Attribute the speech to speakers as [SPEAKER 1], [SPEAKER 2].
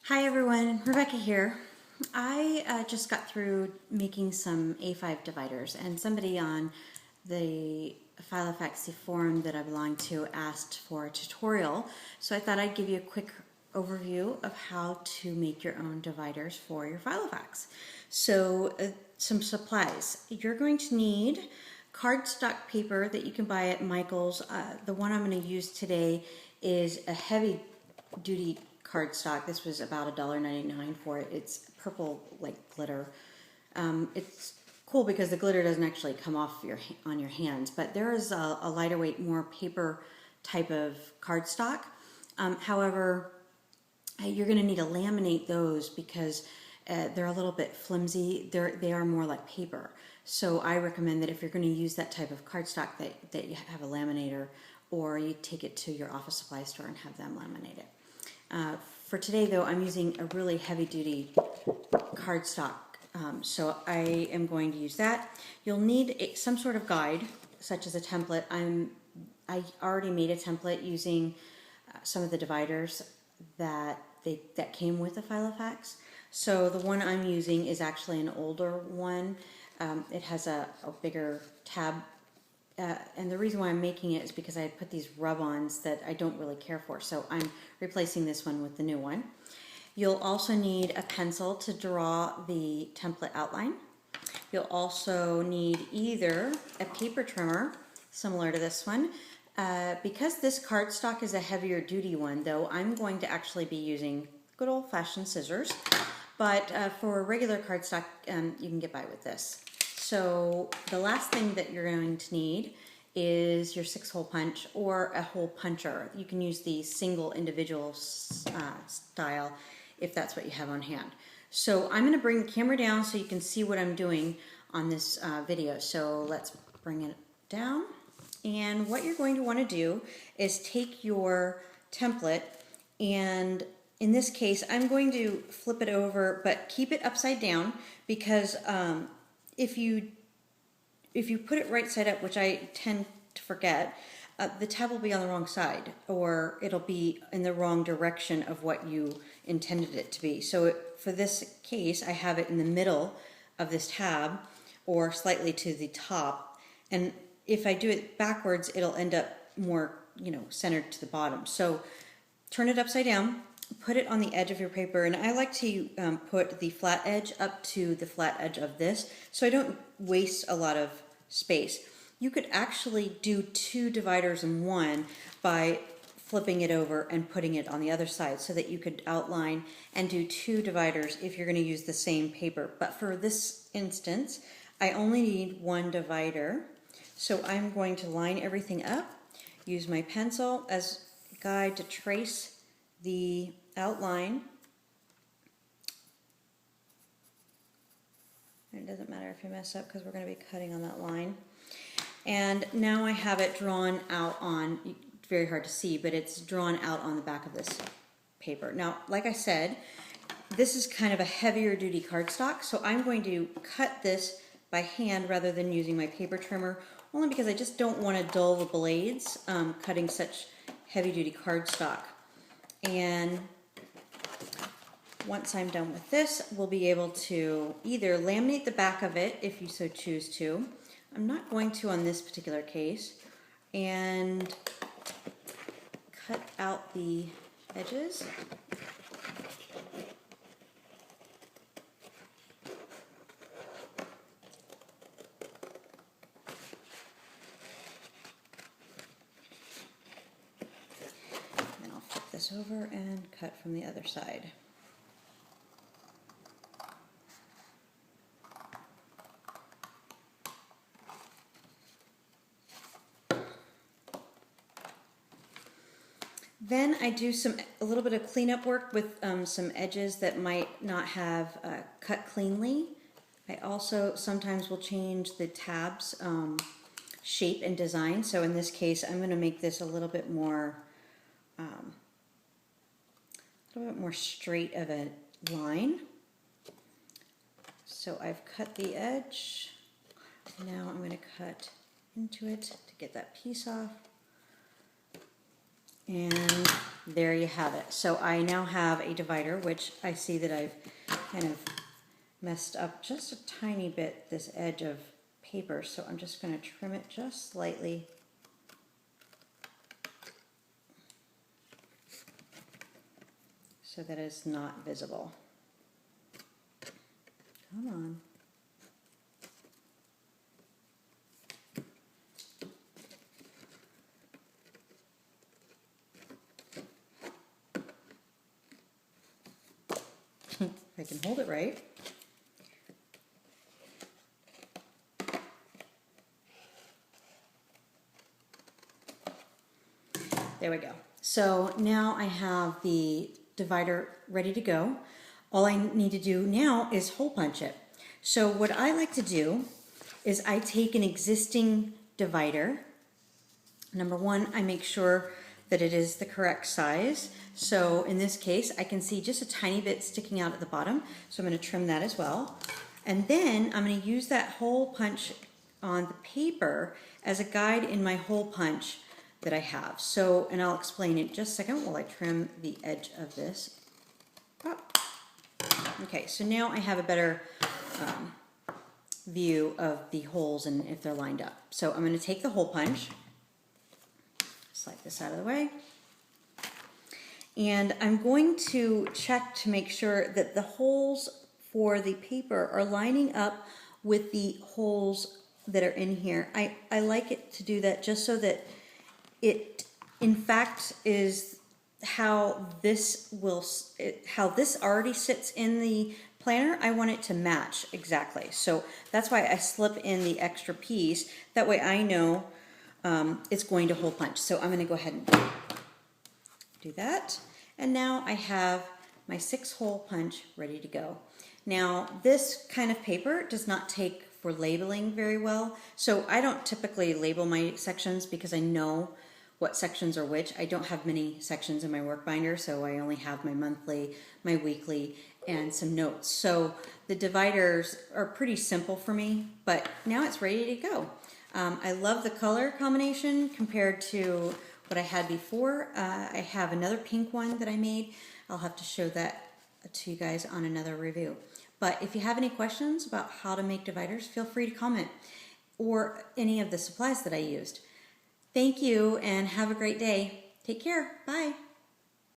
[SPEAKER 1] Hi everyone, Rebecca here. I just got through making some A5 dividers, and somebody on the Filofax forum that I belong to asked for a tutorial, so I thought I'd give you a quick overview of how to make your own dividers for your Filofax. So some supplies. You're going to need cardstock paper that you can buy at Michael's. The one I'm going to use today is a heavy duty cardstock. This was about $1.99 for it. It's purple like glitter. It's cool because the glitter doesn't actually come off on your hands, but there is a lighter weight, more paper type of cardstock. However, you're going to need to laminate those because they're a little bit flimsy. They are more like paper. So I recommend that if you're going to use that type of cardstock that you have a laminator, or you take it to your office supply store and have them laminate it. For today though, I'm using a really heavy duty cardstock, so I am going to use that. You'll need some sort of guide, such as a template. I already made a template using some of the dividers that came with the Filofax. So the one I'm using is actually an older one. It has a bigger tab. And the reason why I'm making it is because I put these rub-ons that I don't really care for. So I'm replacing this one with the new one. You'll also need a pencil to draw the template outline. You'll also need either a paper trimmer, similar to this one. Because this cardstock is a heavier duty one, though, I'm going to actually be using good old-fashioned scissors. But for regular cardstock, you can get by with this. So the last thing that you're going to need is your 6-hole punch or a hole puncher. You can use the single individual style if that's what you have on hand. So I'm going to bring the camera down so you can see what I'm doing on this video. So let's bring it down. And what you're going to want to do is take your template, and in this case I'm going to flip it over, but keep it upside down because if you put it right side up, which I tend to forget, the tab will be on the wrong side, or it'll be in the wrong direction of what you intended it to be. So for this case, I have it in the middle of this tab, or slightly to the top. And if I do it backwards, it'll end up more, centered to the bottom. So turn it upside down. Put it on the edge of your paper, and I like to put the flat edge up to the flat edge of this so I don't waste a lot of space. You could actually do 2 dividers in one by flipping it over and putting it on the other side so that you could outline and do 2 dividers if you're going to use the same paper. But for this instance, I only need 1 divider. So I'm going to line everything up, use my pencil as a guide to trace the outline. It doesn't matter if you mess up because we're going to be cutting on that line. And now I have it drawn out on, very hard to see, but it's drawn out on the back of this paper. Now, like I said, this is kind of a heavier duty cardstock, so I'm going to cut this by hand rather than using my paper trimmer, only because I just don't want to dull the blades cutting such heavy duty cardstock. And once I'm done with this, we'll be able to either laminate the back of it if you so choose to. I'm not going to on this particular case, and cut out the edges. Then I'll flip this over and cut from the other side. Then I do a little bit of cleanup work with some edges that might not have cut cleanly. I also sometimes will change the tabs shape and design. So in this case, I'm going to make this a little bit more straight of a line. So I've cut the edge. Now I'm going to cut into it to get that piece off. And there you have it. So I now have a divider, which I see that I've kind of messed up just a tiny bit, this edge of paper. So I'm just going to trim it just slightly. So that it's not visible. Come on. I can hold it right. There we go. So now I have the divider ready to go. All I need to do now is hole punch it. So what I like to do is I take an existing divider. Number one, I make sure that it is the correct size. So in this case, I can see just a tiny bit sticking out at the bottom. So I'm going to trim that as well. And then I'm going to use that hole punch on the paper as a guide in my hole punch that I have. So, and I'll explain in just a second while I trim the edge of this. Oh. Okay, so now I have a better view of the holes and if they're lined up. So I'm going to take the hole punch, slide this out of the way, and I'm going to check to make sure that the holes for the paper are lining up with the holes that are in here. I like it to do that just so that it in fact is how this already sits in the planner. I want it to match exactly. So that's why I slip in the extra piece. That way I know it's going to hole punch. So I'm going to go ahead and do that. And now I have my 6-hole punch ready to go. Now this kind of paper does not take for labeling very well. So I don't typically label my sections because I know what sections are which. I don't have many sections in my work binder, so I only have my monthly, my weekly, and some notes. So the dividers are pretty simple for me, but now it's ready to go. I love the color combination compared to what I had before. I have another pink one that I made. I'll have to show that to you guys on another review. But if you have any questions about how to make dividers, feel free to comment, or any of the supplies that I used. Thank you and have a great day. Take care. Bye.